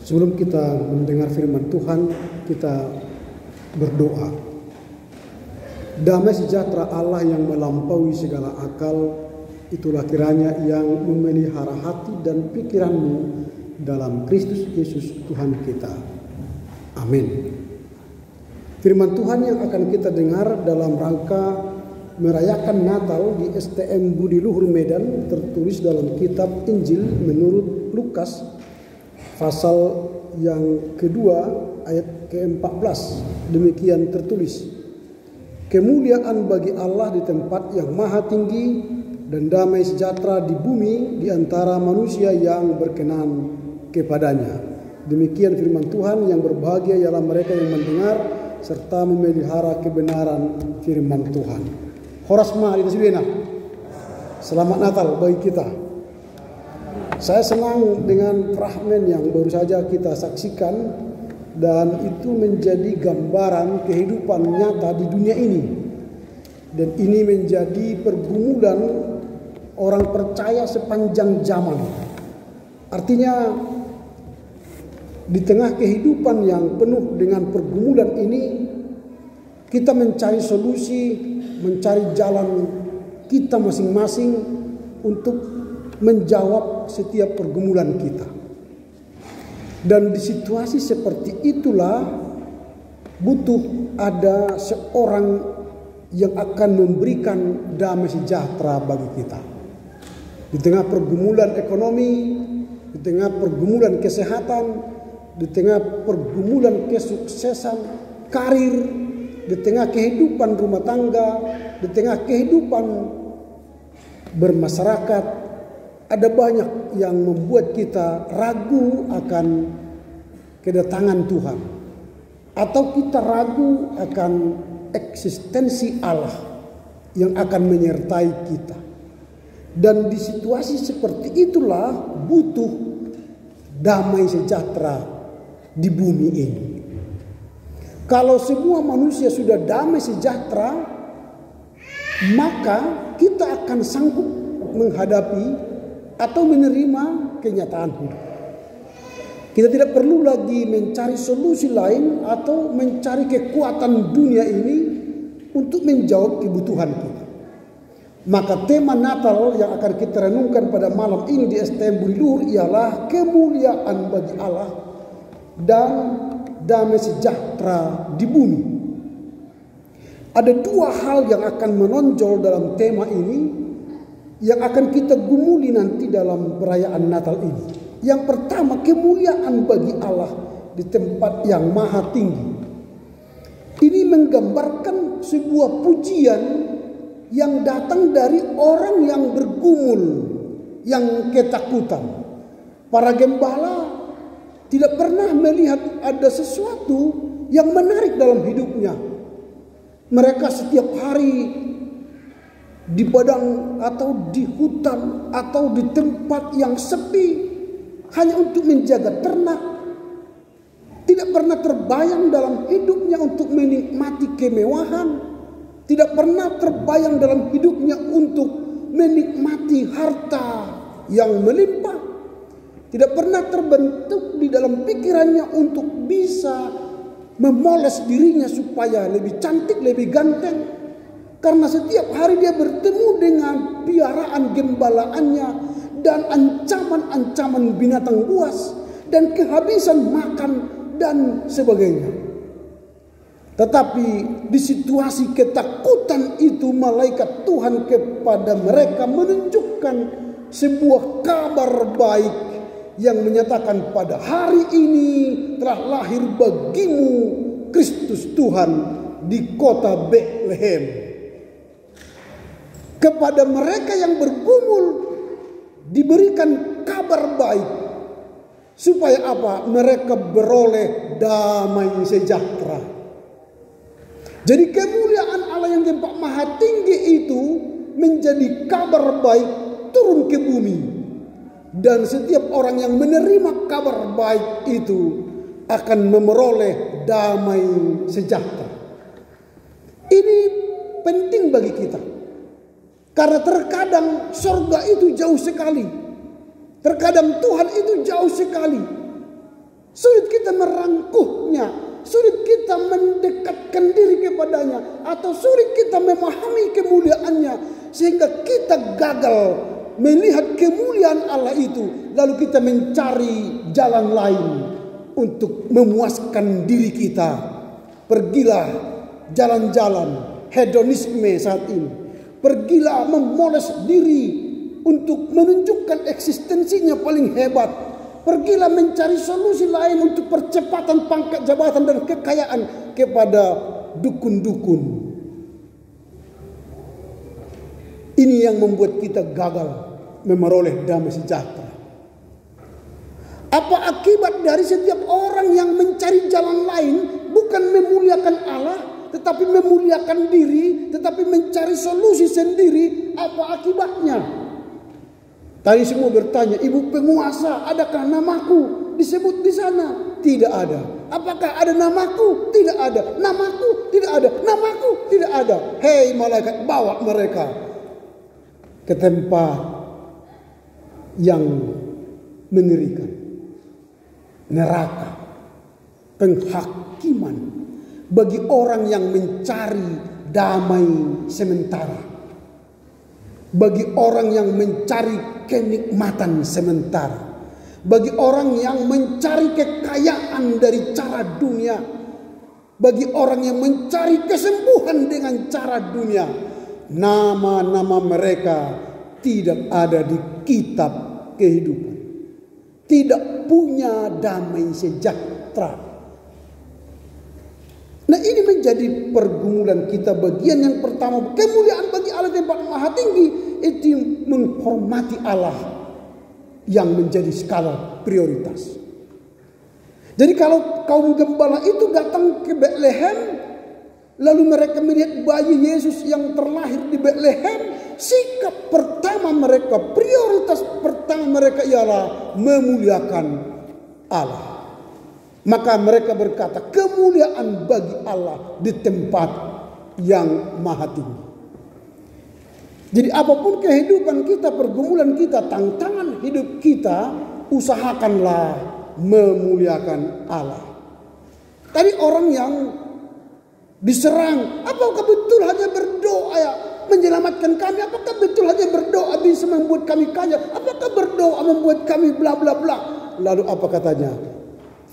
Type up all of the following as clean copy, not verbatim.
Sebelum kita mendengar firman Tuhan, kita berdoa. Damai sejahtera Allah yang melampaui segala akal, itulah kiranya yang memelihara hati dan pikiranmu dalam Kristus Yesus Tuhan kita. Amin. Firman Tuhan yang akan kita dengar dalam rangka merayakan Natal di STM Budi Luhur Medan tertulis dalam kitab Injil menurut Lukas pasal yang kedua ayat ke-14. Demikian tertulis, kemuliaan bagi Allah di tempat yang maha tinggi dan damai sejahtera di bumi di antara manusia yang berkenan kepadanya. Demikian firman Tuhan. Yang berbahagia ialah mereka yang mendengar serta memelihara kebenaran firman Tuhan. Horasma di Tasbihna. Selamat Natal bagi kita. Saya senang dengan fragmen yang baru saja kita saksikan, dan itu menjadi gambaran kehidupan nyata di dunia ini. Dan ini menjadi pergumulan orang percaya sepanjang zaman. Artinya di tengah kehidupan yang penuh dengan pergumulan ini, kita mencari solusi, mencari jalan kita masing-masing untuk menjawab setiap pergumulan kita. Dan di situasi seperti itulah butuh ada seorang yang akan memberikan damai sejahtera bagi kita. Di tengah pergumulan ekonomi, di tengah pergumulan kesehatan, di tengah pergumulan kesuksesan karir, di tengah kehidupan rumah tangga, di tengah kehidupan bermasyarakat, ada banyak yang membuat kita ragu akan kedatangan Tuhan, atau kita ragu akan eksistensi Allah yang akan menyertai kita. Dan di situasi seperti itulah butuh damai sejahtera di bumi ini. Kalau semua manusia sudah damai sejahtera, maka kita akan sanggup menghadapi atau menerima kenyataan hidup. Kita tidak perlu lagi mencari solusi lain atau mencari kekuatan dunia ini untuk menjawab kebutuhan kita. Maka tema Natal yang akan kita renungkan pada malam ini di STM Budi Luhur ialah kemuliaan bagi Allah dan damai sejahtera di bumi. Ada dua hal yang akan menonjol dalam tema ini yang akan kita gumuli nanti dalam perayaan Natal ini. Yang pertama, kemuliaan bagi Allah di tempat yang maha tinggi. Ini menggambarkan sebuah pujian yang datang dari orang yang bergumul, yang ketakutan. Para gembala tidak pernah melihat ada sesuatu yang menarik dalam hidupnya. Mereka setiap hari di padang atau di hutan atau di tempat yang sepi hanya untuk menjaga ternak. Tidak pernah terbayang dalam hidupnya untuk menikmati kemewahan. Tidak pernah terbayang dalam hidupnya untuk menikmati harta yang melimpah. Tidak pernah terbentuk di dalam pikirannya untuk bisa memoles dirinya supaya lebih cantik, lebih ganteng. Karena setiap hari dia bertemu dengan piaraan gembalaannya dan ancaman-ancaman binatang buas dan kehabisan makan dan sebagainya. Tetapi di situasi ketakutan itu, malaikat Tuhan kepada mereka menunjukkan sebuah kabar baik yang menyatakan pada hari ini telah lahir bagimu Kristus Tuhan di kota Betlehem. Kepada mereka yang bergumul diberikan kabar baik. Supaya apa? Mereka beroleh damai sejahtera. Jadi kemuliaan Allah yang tempat maha tinggi itu menjadi kabar baik turun ke bumi. Dan setiap orang yang menerima kabar baik itu akan memperoleh damai sejahtera. Ini penting bagi kita. Karena terkadang surga itu jauh sekali. Terkadang Tuhan itu jauh sekali. Sulit kita merangkuhnya, sulit kita mendekatkan diri kepadanya, atau sulit kita memahami kemuliaannya, sehingga kita gagal melihat kemuliaan Allah itu. Lalu kita mencari jalan lain untuk memuaskan diri kita. Pergilah jalan-jalan hedonisme saat ini. Pergilah memoles diri untuk menunjukkan eksistensinya paling hebat. Pergilah mencari solusi lain untuk percepatan pangkat jabatan dan kekayaan kepada dukun-dukun. Ini yang membuat kita gagal memperoleh damai sejahtera. Apa akibat dari setiap orang yang mencari jalan lain, bukan memuliakan Allah, tetapi memuliakan diri, tetapi mencari solusi sendiri? Apa akibatnya? Tadi semua bertanya, ibu penguasa, adakah namaku disebut di sana? Tidak ada. Apakah ada namaku? Tidak ada. Namaku? Tidak ada. Namaku? Tidak ada. Hei malaikat, bawa mereka ke tempat yang mengerikan. Neraka. Penghakiman bagi orang yang mencari damai sementara. Bagi orang yang mencari kenikmatan sementara. Bagi orang yang mencari kekayaan dari cara dunia. Bagi orang yang mencari kesembuhan dengan cara dunia. Nama-nama mereka tidak ada di kitab kehidupan. Tidak punya damai sejahtera. Nah, ini menjadi pergumulan kita. Bagian yang pertama, kemuliaan bagi Allah tempat maha tinggi, itu menghormati Allah yang menjadi skala prioritas. Jadi kalau kaum gembala itu datang ke Betlehem, lalu mereka melihat bayi Yesus yang terlahir di Betlehem, sikap pertama mereka, prioritas pertama mereka ialah memuliakan Allah. Maka mereka berkata, kemuliaan bagi Allah di tempat yang maha tinggi. Jadi apapun kehidupan kita, pergumulan kita, tantangan hidup kita, usahakanlah memuliakan Allah. Tadi orang yang diserang, apakah betul hanya berdoa ya menyelamatkan kami? Apakah betul hanya berdoa bisa membuat kami kaya? Apakah berdoa membuat kami bla bla bla? Lalu apa katanya?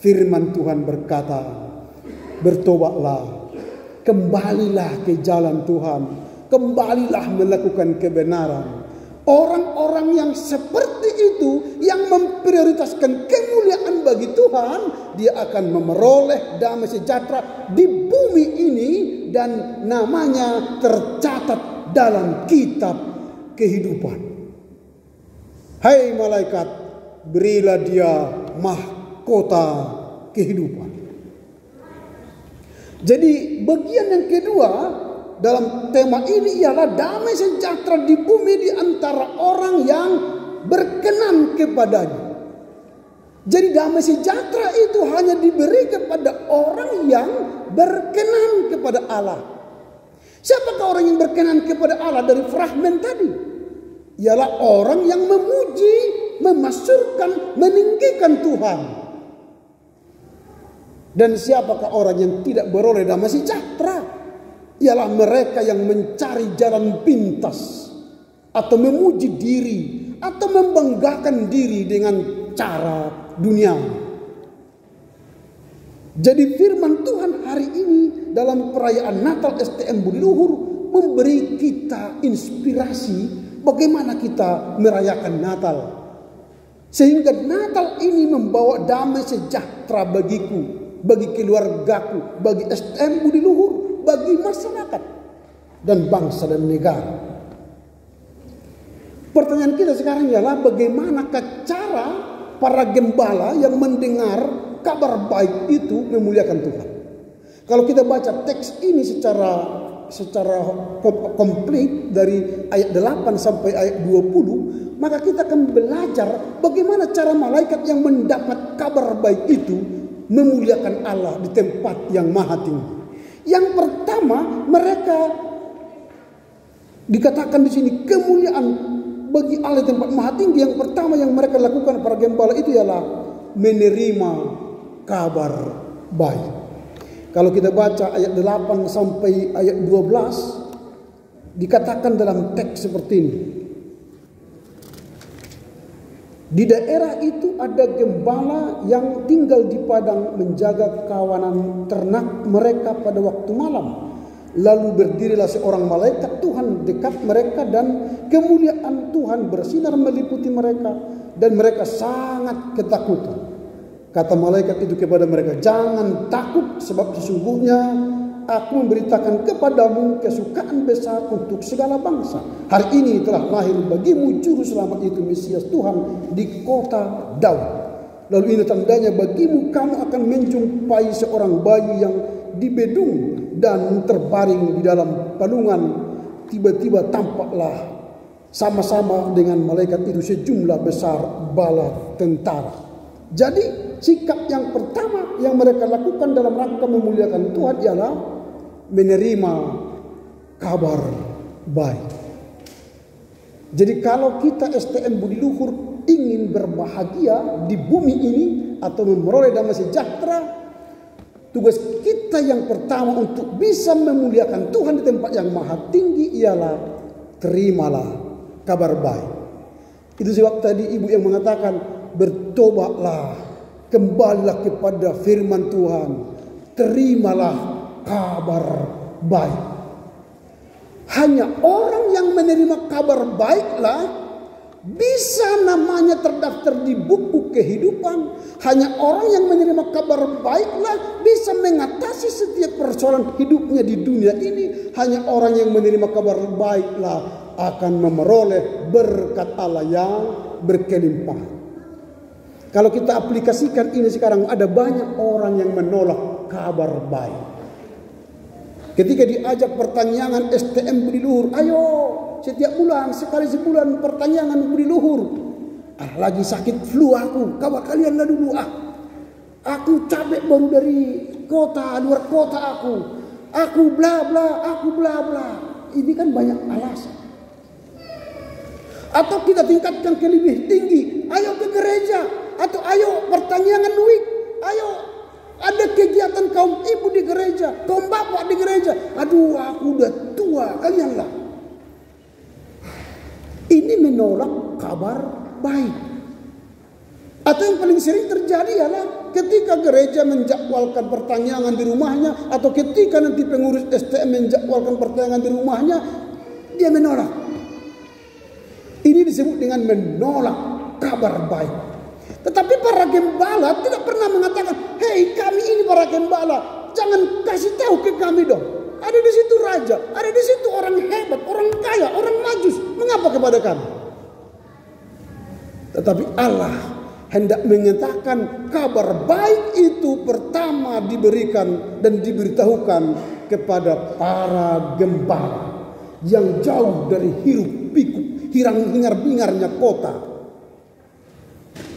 Firman Tuhan berkata, bertobatlah, kembalilah ke jalan Tuhan, kembalilah melakukan kebenaran. Orang-orang yang seperti itu, yang memprioritaskan kemuliaan bagi Tuhan, dia akan memperoleh damai sejahtera di bumi ini, dan namanya tercatat dalam kitab kehidupan. Hai malaikat, berilah dia mahkota kehidupan. Jadi bagian yang kedua dalam tema ini ialah damai sejahtera di bumi di antara orang yang berkenan kepadanya. Jadi damai sejahtera itu hanya diberi kepada orang yang berkenan kepada Allah. Siapakah orang yang berkenan kepada Allah dari fragmen tadi? Ialah orang yang memuji, memasyurkan, meninggikan Tuhan. Dan siapakah orang yang tidak beroleh damai sejahtera? Ialah mereka yang mencari jalan pintas, atau memuji diri, atau membanggakan diri dengan cara dunia. Jadi firman Tuhan hari ini dalam perayaan Natal STM Budi Luhur memberi kita inspirasi bagaimana kita merayakan Natal. Sehingga Natal ini membawa damai sejahtera bagiku, bagi keluargaku, bagi STM Budi Luhur, bagi masyarakat dan bangsa dan negara. Pertanyaan kita sekarang ialah bagaimana cara para gembala yang mendengar kabar baik itu memuliakan Tuhan. Kalau kita baca teks ini secara komplit dari ayat 8 sampai ayat 20, maka kita akan belajar bagaimana cara malaikat yang mendapat kabar baik itu memuliakan Allah di tempat yang maha tinggi. Yang pertama, mereka dikatakan di sini kemuliaan bagi Allah di tempat maha tinggi. Yang pertama yang mereka lakukan para gembala itu ialah menerima kabar baik. Kalau kita baca ayat 8 sampai ayat 12, dikatakan dalam teks seperti ini. Di daerah itu ada gembala yang tinggal di padang menjaga kawanan ternak mereka pada waktu malam. Lalu berdirilah seorang malaikat Tuhan dekat mereka dan kemuliaan Tuhan bersinar meliputi mereka dan mereka sangat ketakutan. Kata malaikat itu kepada mereka, "Jangan takut, sebab sesungguhnya aku memberitakan kepadamu kesukaan besar untuk segala bangsa. Hari ini telah lahir bagimu juru selamat, itu Mesias Tuhan di kota Daud. Lalu ini tandanya bagimu, kamu akan menjumpai seorang bayi yang dibedung dan terbaring di dalam palungan. Tiba-tiba tampaklah sama-sama dengan malaikat itu sejumlah besar bala tentara." Jadi sikap yang pertama yang mereka lakukan dalam rangka memuliakan Tuhan ialah menerima kabar baik. Jadi kalau kita STM Budi Luhur ingin berbahagia di bumi ini atau memperoleh damai sejahtera, tugas kita yang pertama untuk bisa memuliakan Tuhan di tempat yang maha tinggi ialah terimalah kabar baik. Itu sebab tadi ibu yang mengatakan, bertobatlah, kembalilah kepada firman Tuhan, terimalah kabar baik. Hanya orang yang menerima kabar baiklah bisa namanya terdaftar di buku kehidupan. Hanya orang yang menerima kabar baiklah bisa mengatasi setiap persoalan hidupnya di dunia ini. Hanya orang yang menerima kabar baiklah akan memperoleh berkat Allah yang berkelimpahan. Kalau kita aplikasikan ini sekarang, ada banyak orang yang menolak kabar baik. Ketika diajak pertanyaan STM Budi Luhur, ayo setiap bulan, sekali sebulan pertanyaan Budi Luhur. Lagi sakit flu aku, kabar kalian lah dulu. Aku capek baru dari kota, luar kota aku. Aku bla bla, aku bla bla. Ini kan banyak alasan. Atau kita tingkatkan ke lebih tinggi, ayo ke gereja. Atau ayo pertanyaan week, ayo ada kegiatan kaum ibu di gereja, kaum bapak di gereja. Aduh, aku udah tua, kalianlah. Ini menolak kabar baik. Atau yang paling sering terjadi adalah ketika gereja menjadwalkan pertanyaan di rumahnya, atau ketika nanti pengurus STM menjadwalkan pertanyaan di rumahnya, dia menolak. Ini disebut dengan menolak kabar baik. Tetapi para gembala tidak pernah mengatakan, hei kami ini para gembala, jangan kasih tahu ke kami dong. Ada di situ raja, ada di situ orang hebat, orang kaya, orang majus. Mengapa kepada kami? Tetapi Allah hendak menyatakan kabar baik itu pertama diberikan dan diberitahukan kepada para gembala yang jauh dari hiruk pikuk, hingar-bingarnya kota.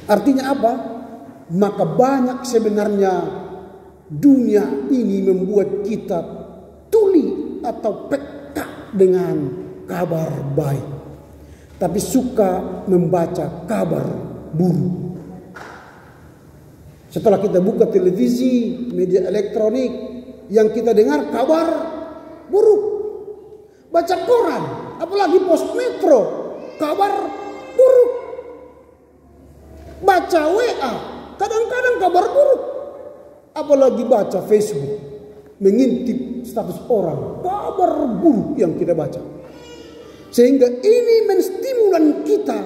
Artinya apa? Maka banyak sebenarnya dunia ini membuat kita tuli atau peka dengan kabar baik, tapi suka membaca kabar buruk. Setelah kita buka televisi, media elektronik, yang kita dengar kabar buruk. Baca koran, apalagi Pos Metro, kabar buruk. Baca WA, kadang-kadang kabar buruk. Apalagi baca Facebook, mengintip status orang, kabar buruk yang kita baca. Sehingga ini menstimulan kita.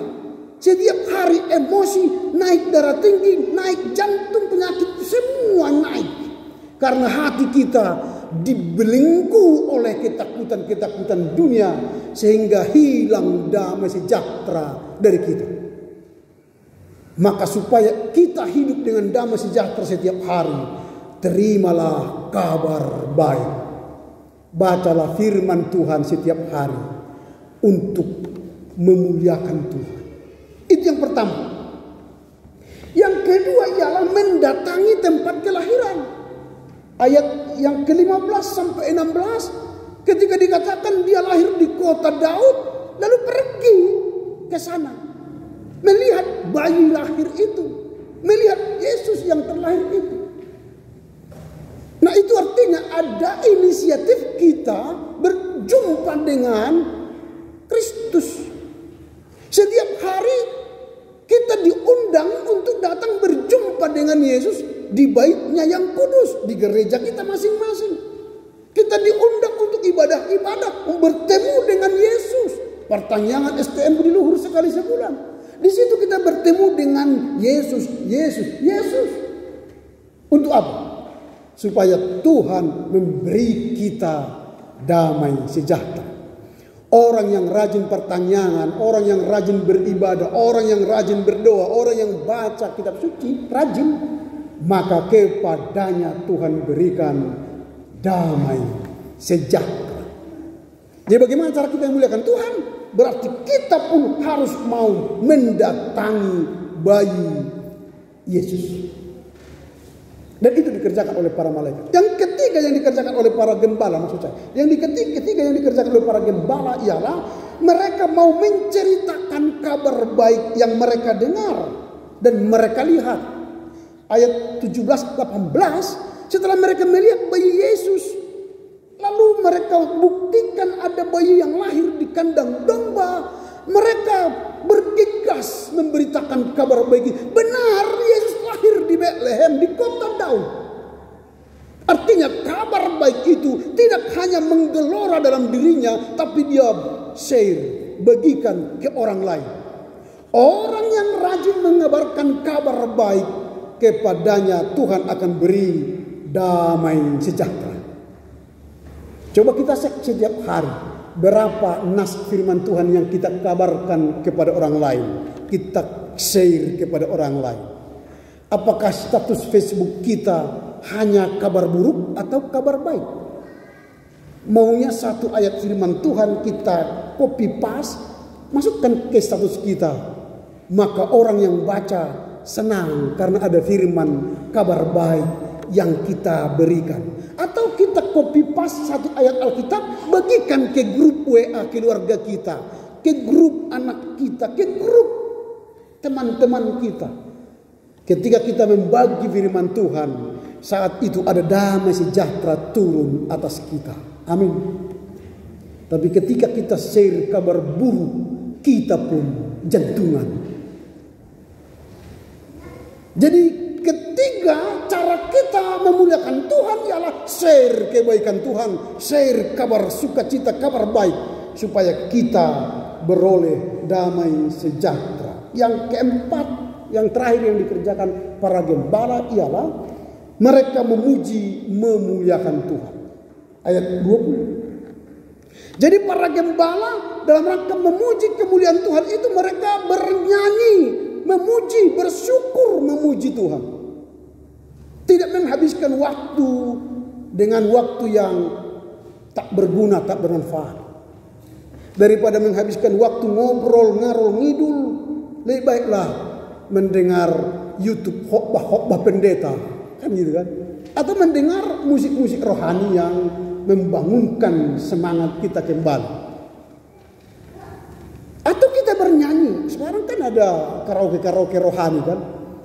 Setiap hari emosi, naik darah tinggi, naik jantung, penyakit, semua naik. Karena hati kita dibelenggu oleh ketakutan-ketakutan dunia, sehingga hilang damai sejahtera dari kita. Maka supaya kita hidup dengan damai sejahtera setiap hari, terimalah kabar baik. Bacalah firman Tuhan setiap hari untuk memuliakan Tuhan. Itu yang pertama. Yang kedua ialah mendatangi tempat kelahiran. Ayat yang ke-15 sampai 16, ketika dikatakan dia lahir di kota Daud, lalu pergi ke sana, melihat bayi lahir itu, melihat Yesus yang terlahir itu. Nah itu artinya ada inisiatif kita berjumpa dengan Kristus. Setiap hari kita diundang untuk datang berjumpa dengan Yesus di baitnya yang kudus, di gereja kita masing-masing. Kita diundang untuk ibadah-ibadah, bertemu dengan Yesus. Pertanyaan STM di luhur sekali sebulan. Di situ kita bertemu dengan Yesus. Untuk apa? Supaya Tuhan memberi kita damai sejahtera. Orang yang rajin pertanyaan, orang yang rajin beribadah, orang yang rajin berdoa, orang yang baca kitab suci, rajin, maka kepadanya Tuhan berikan damai sejahtera. Jadi bagaimana cara kita memuliakan Tuhan? Berarti kita pun harus mau mendatangi bayi Yesus. Dan itu dikerjakan oleh para malaikat. Yang ketiga yang dikerjakan oleh para gembala, maksud saya. Yang ketiga yang dikerjakan oleh para gembala ialah mereka mau menceritakan kabar baik yang mereka dengar dan mereka lihat. Ayat 17-18, setelah mereka melihat bayi Yesus, lalu mereka buktikan ada bayi yang lahir di kandang domba. Mereka bergegas memberitakan kabar baik. Benar, Yesus lahir di Betlehem, di kota Daud. Artinya kabar baik itu tidak hanya menggelora dalam dirinya, tapi dia share, bagikan ke orang lain. Orang yang rajin mengabarkan kabar baik, kepadanya Tuhan akan beri damai sejahtera. Coba kita cek setiap hari. Berapa nas firman Tuhan yang kita kabarkan kepada orang lain, kita share kepada orang lain. Apakah status Facebook kita hanya kabar buruk atau kabar baik? Maunya satu ayat firman Tuhan kita copy paste, masukkan ke status kita. Maka orang yang baca senang karena ada firman kabar baik yang kita berikan. Atau kita copy paste satu ayat Alkitab, bagikan ke grup WA keluarga kita, ke grup anak kita, ke grup teman-teman kita. Ketika kita membagi firman Tuhan, saat itu ada damai sejahtera turun atas kita. Amin. Tapi ketika kita share kabar buruk, kita pun jantungan. Jadi ketiga cara kita memuliakan Tuhan ialah share kebaikan Tuhan, share kabar sukacita, kabar baik, supaya kita beroleh damai sejahtera. Yang keempat, yang terakhir yang dikerjakan para gembala ialah mereka memuji, memuliakan Tuhan. Ayat 20. Jadi para gembala dalam rangka memuji kemuliaan Tuhan itu mereka bernyanyi, memuji, bersyukur, memuji Tuhan. Tidak menghabiskan waktu dengan waktu yang tak berguna, tak bermanfaat. Daripada menghabiskan waktu ngobrol, ngarol, ngidul, lebih baiklah mendengar YouTube khotbah pendeta, kan gitu kan? Atau mendengar musik-musik rohani yang membangunkan semangat kita kembali. Atau kita bernyanyi. Sekarang kan ada karaoke rohani kan,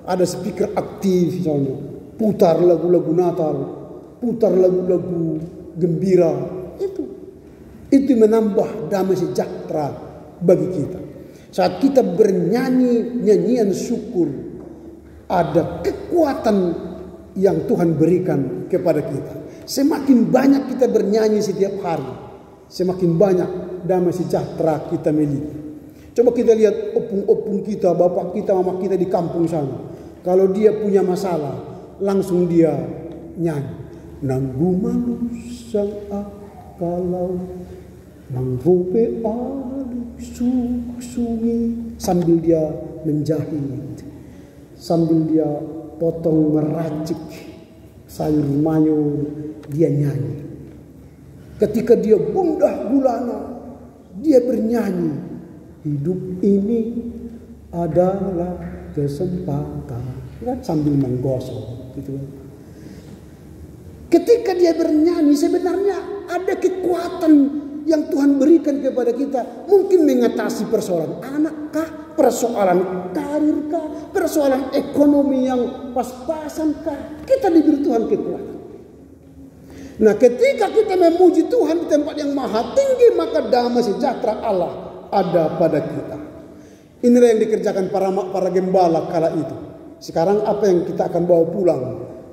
ada speaker aktif misalnya, putar lagu-lagu Natal, putar lagu-lagu gembira. Itu menambah damai sejahtera bagi kita. Saat kita bernyanyi nyanyian syukur, ada kekuatan yang Tuhan berikan kepada kita. Semakin banyak kita bernyanyi setiap hari, semakin banyak damai sejahtera kita miliki. Coba kita lihat opung-opung kita, bapak kita, mama kita di kampung sana. Kalau dia punya masalah, langsung dia nyanyi. Nanggu manusia kalau mangrupe aluk sungi, sambil dia menjahit, sambil dia potong meracik sayur mayur, dia nyanyi. Ketika dia gundah gulana, dia bernyanyi. Hidup ini adalah kesempatan, kan, sambil menggosok gitu. Ketika dia bernyanyi, sebenarnya ada kekuatan yang Tuhan berikan kepada kita. Mungkin mengatasi persoalan anak kah, persoalan karir kah, persoalan ekonomi yang pas-pasan kah. Kita diberi Tuhan kekuatan. Nah, ketika kita memuji Tuhan di tempat yang maha tinggi, maka damai sejahtera Allah ada pada kita. Inilah yang dikerjakan para gembala kala itu. Sekarang apa yang kita akan bawa pulang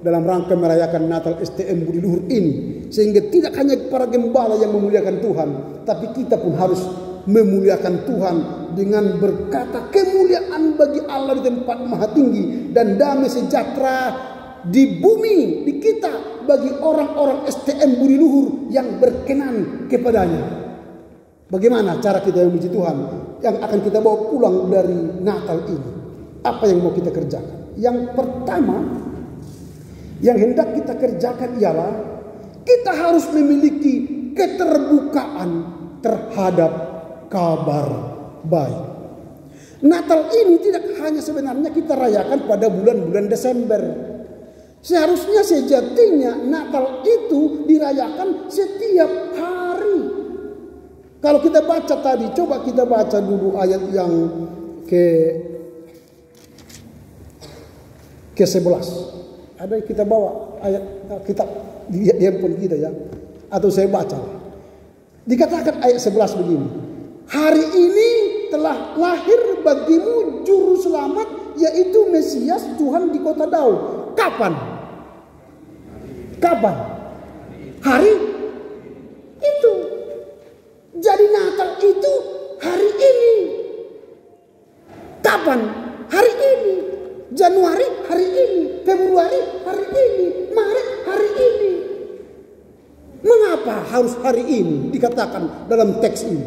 dalam rangka merayakan Natal STM Budi Luhur ini, sehingga tidak hanya para gembala yang memuliakan Tuhan, tapi kita pun harus memuliakan Tuhan dengan berkata kemuliaan bagi Allah di tempat maha tinggi dan damai sejahtera di bumi, di kita, bagi orang-orang STM Budi Luhur yang berkenan kepadanya. Bagaimana cara kita memuji Tuhan yang akan kita bawa pulang dari Natal ini? Apa yang mau kita kerjakan? Yang pertama yang hendak kita kerjakan ialah kita harus memiliki keterbukaan terhadap kabar baik. Natal ini tidak hanya sebenarnya kita rayakan pada bulan-bulan Desember. Seharusnya sejatinya Natal itu dirayakan setiap hari. Kalau kita baca tadi, coba kita baca dulu ayat yang ke-11. Ada yang kita bawa ayat kitab di handphone kita ya, atau saya baca. Dikatakan ayat 11 begini. Hari ini telah lahir bagimu juru selamat, yaitu Mesias Tuhan di kota Daud. Kapan? Kapan? Hari itu. Jadi Natal itu hari ini. Kapan? Hari ini. Januari hari ini, Februari hari ini, Maret hari ini. Mengapa harus hari ini dikatakan dalam teks ini?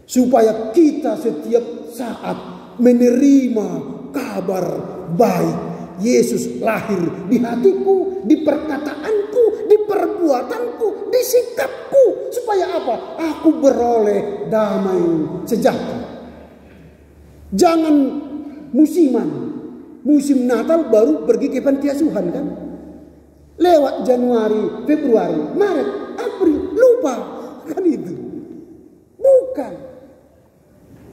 Supaya kita setiap saat menerima kabar baik. Yesus lahir di hatiku, di perkataanku, di perbuatanku, di sikapku. Supaya apa? Aku beroleh damai sejahtera. Jangan musiman. Musim Natal baru pergi ke panti asuhan kan? Lewat Januari, Februari, Maret, April, lupa. Kan itu. Bukan.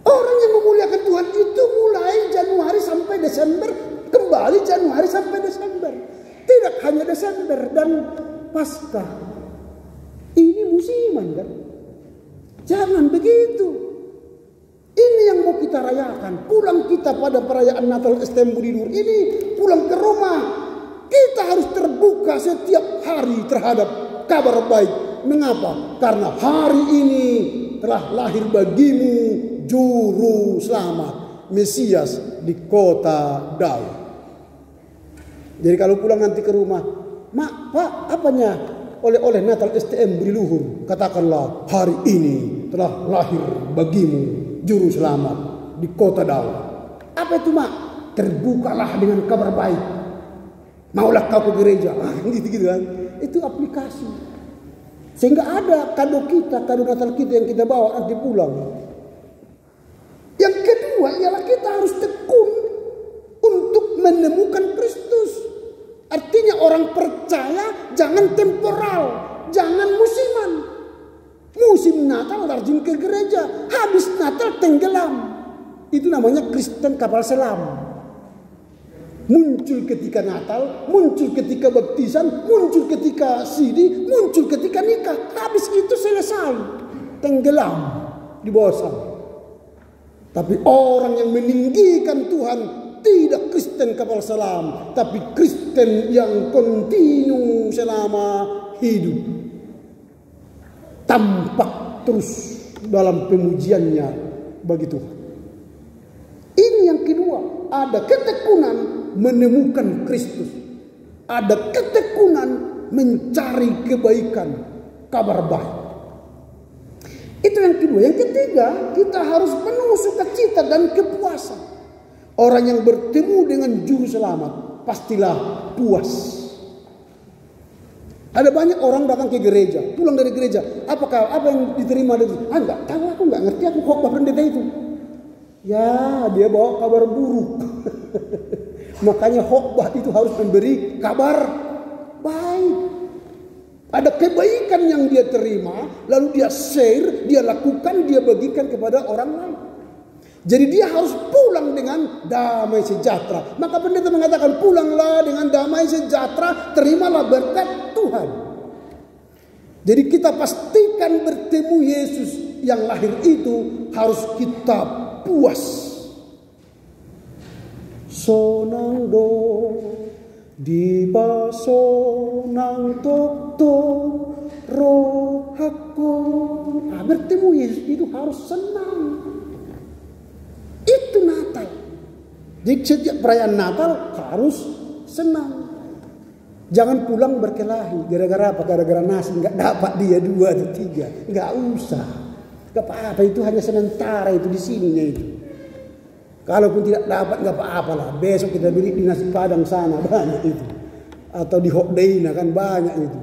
Orang yang memuliakan Tuhan itu mulai Januari sampai Desember, kembali Januari sampai Desember. Tidak hanya Desember dan Paskah. Ini musiman kan? Jangan begitu. Ini yang mau kita rayakan. Pulang kita pada perayaan Natal STM Budi Luhur ini, pulang ke rumah, kita harus terbuka setiap hari terhadap kabar baik. Mengapa? Karena hari ini telah lahir bagimu juru selamat, Mesias di kota Daud. Jadi kalau pulang nanti ke rumah, Mak, Pak, apanya oleh-oleh Natal STM Budi Luhur? Katakanlah, hari ini telah lahir bagimu juru selamat di kota Daud. Apa itu, Mak? Terbukalah dengan kabar baik. Maulah kau ke gereja. Gitu kan. Itu aplikasi. Sehingga ada kado kita, kado Natal kita yang kita bawa nanti pulang. Yang kedua ialah kita harus tekun untuk menemukan Kristus. Artinya orang percaya jangan temporal, jangan musiman. Musim Natal rajin ke gereja, habis Natal tenggelam. Itu namanya Kristen kapal selam. Muncul ketika Natal, muncul ketika baptisan, muncul ketika sidi, muncul ketika nikah. Habis itu selesai, tenggelam di bawah sana. Tapi orang yang meninggikan Tuhan tidak Kristen kapal selam, tapi Kristen yang kontinu selama hidup. Tampak terus dalam pemujiannya bagi Tuhan. Ini yang kedua, ada ketekunan menemukan Kristus. Ada ketekunan mencari kebaikan, kabar baik. Itu yang kedua. Yang ketiga, kita harus penuh sukacita dan kepuasan. Orang yang bertemu dengan juru selamat pastilah puas. Ada banyak orang datang ke gereja, pulang dari gereja. Apa yang diterima dari? Enggak tahu, aku enggak ngerti, aku khotbah pendeta itu. Ya, dia bawa kabar buruk. Makanya khotbah itu harus memberi kabar baik. Ada kebaikan yang dia terima, lalu dia share, dia lakukan, dia bagikan kepada orang lain. Jadi dia harus pulang dengan damai sejahtera. Maka pendeta mengatakan, pulanglah dengan damai sejahtera, terimalah berkat Tuhan. Jadi kita pastikan bertemu Yesus yang lahir itu harus kita puas. Sonang do di basonang tokto rohaku. Bertemu Yesus itu harus senang. Itu Natal. Jadi setiap perayaan Natal harus senang. Jangan pulang berkelahi. Gara-gara apa? Gara-gara nasi nggak dapat dia 2 atau 3. Nggak usah. Nggak apa-apa, itu hanya sementara itu di sininya itu. Kalaupun tidak dapat nggak apa-apa lah. Besok kita beli di nasi padang sana banyak itu. Atau di Hokdeina kan banyak itu.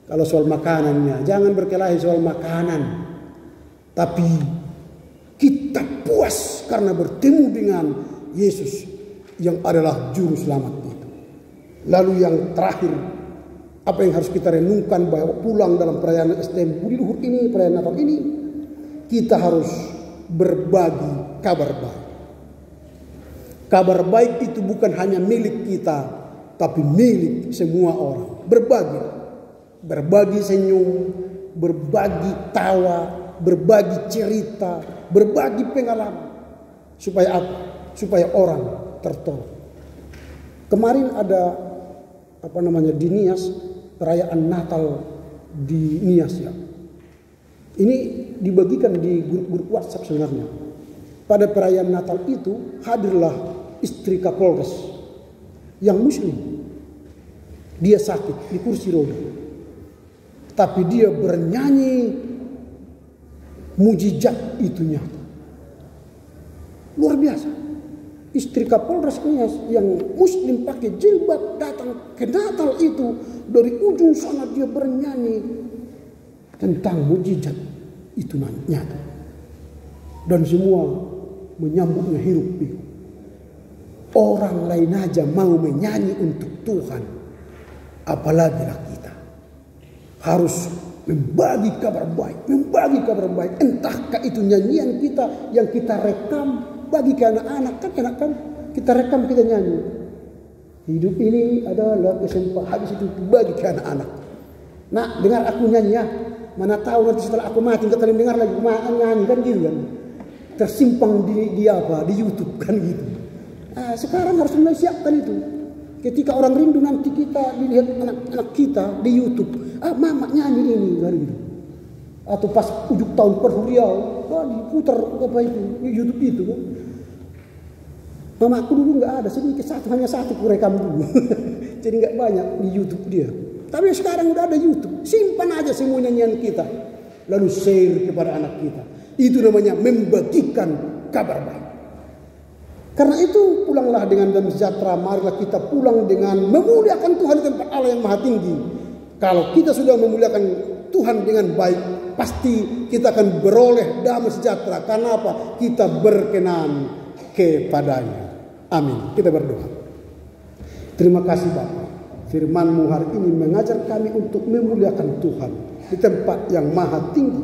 Kalau soal makanannya, jangan berkelahi soal makanan. Tapi kita puas karena bertemu dengan Yesus yang adalah juru selamat itu. Lalu yang terakhir, apa yang harus kita renungkan bahwa pulang dalam perayaan STM Budi Luhur ini, perayaan Natal ini, kita harus berbagi kabar baik. Kabar baik itu bukan hanya milik kita, tapi milik semua orang. Berbagi senyum, berbagi tawa, berbagi cerita, berbagi pengalaman. Supaya apa? Supaya orang tertolong. Kemarin ada di Nias, perayaan Natal di Nias ya. Ini dibagikan di grup-grup WhatsApp sebenarnya. Pada perayaan Natal itu hadirlah istri Kapolres yang Muslim. Dia sakit di kursi roda. Tapi dia bernyanyi mujizat itu nyata. Luar biasa. Istri Kapolres Nias yang Muslim pakai jilbab datang ke Natal itu, dari ujung sana dia bernyanyi tentang mujizat itu nyata. Dan semua menyambutnya hirup pikuk. Orang lain aja mau menyanyi untuk Tuhan, apalagi kita harus membagi kabar baik. Entahkah itu nyanyian kita yang kita rekam bagi ke anak-anak, kan kita rekam, kita nyanyi. Hidup ini adalah kesempatan, habis itu bagi ke anak-anak. Nah, dengar aku nyanyi ya. Mana tahu nanti setelah aku mati kita kalian dengar lagi nyanyi kan gitu kan. Tersimpan di YouTube kan gitu. Nah, sekarang harus mulai siapkan itu. Ketika orang rindu nanti kita dilihat anak-anak kita di YouTube. Mama nyanyi ini kan gitu. Atau pas ujuk tahun perhuriau, diputar apa itu YouTube itu. Mama aku dulu nggak ada, sedikit hanya satu ku rekam dulu. Jadi nggak banyak di YouTube dia. Tapi sekarang udah ada YouTube, simpan aja semua nyanyian kita, lalu share kepada anak kita. Itu namanya membagikan kabar baik. Karena itu pulanglah dengan damai sejahtera. Marilah kita pulang dengan memuliakan Tuhan di tempat Allah yang maha tinggi. Kalau kita sudah memuliakan Tuhan dengan baik, pasti kita akan beroleh damai sejahtera. Karena apa? Kita berkenan kepadanya. Amin. Kita berdoa. Terima kasih Bapa. Firman-Mu hari ini mengajar kami untuk memuliakan Tuhan di tempat yang maha tinggi.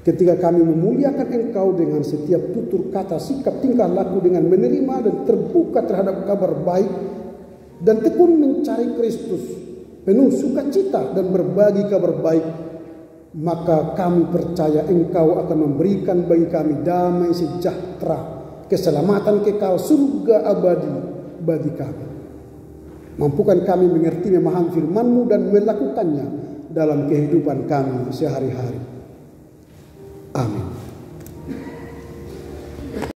Ketika kami memuliakan Engkau dengan setiap tutur kata, sikap, tingkah laku, dengan menerima dan terbuka terhadap kabar baik, dan tekun mencari Kristus, penuh sukacita dan berbagi kabar baik, maka kami percaya Engkau akan memberikan bagi kami damai sejahtera, keselamatan kekal, surga abadi bagi kami. Mampukan kami mengerti, memahami firman-Mu dan melakukannya dalam kehidupan kami sehari-hari. Amin.